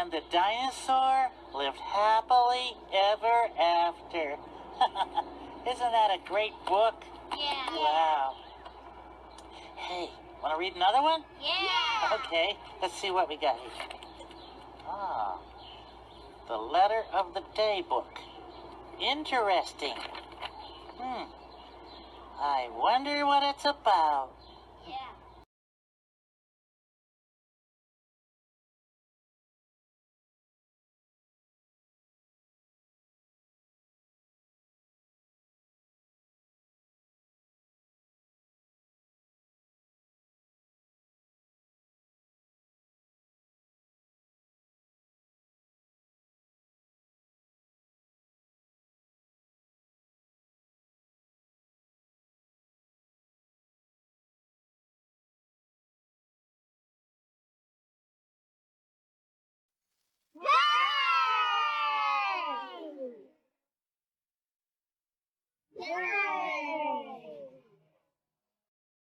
And the dinosaur lived happily ever after. Isn't that a great book? Yeah. Wow. Hey, want to read another one? Yeah. Okay, let's see what we got here. Ah, the letter of the day book. Interesting. I wonder what it's about. Yeah. Yay! Yay!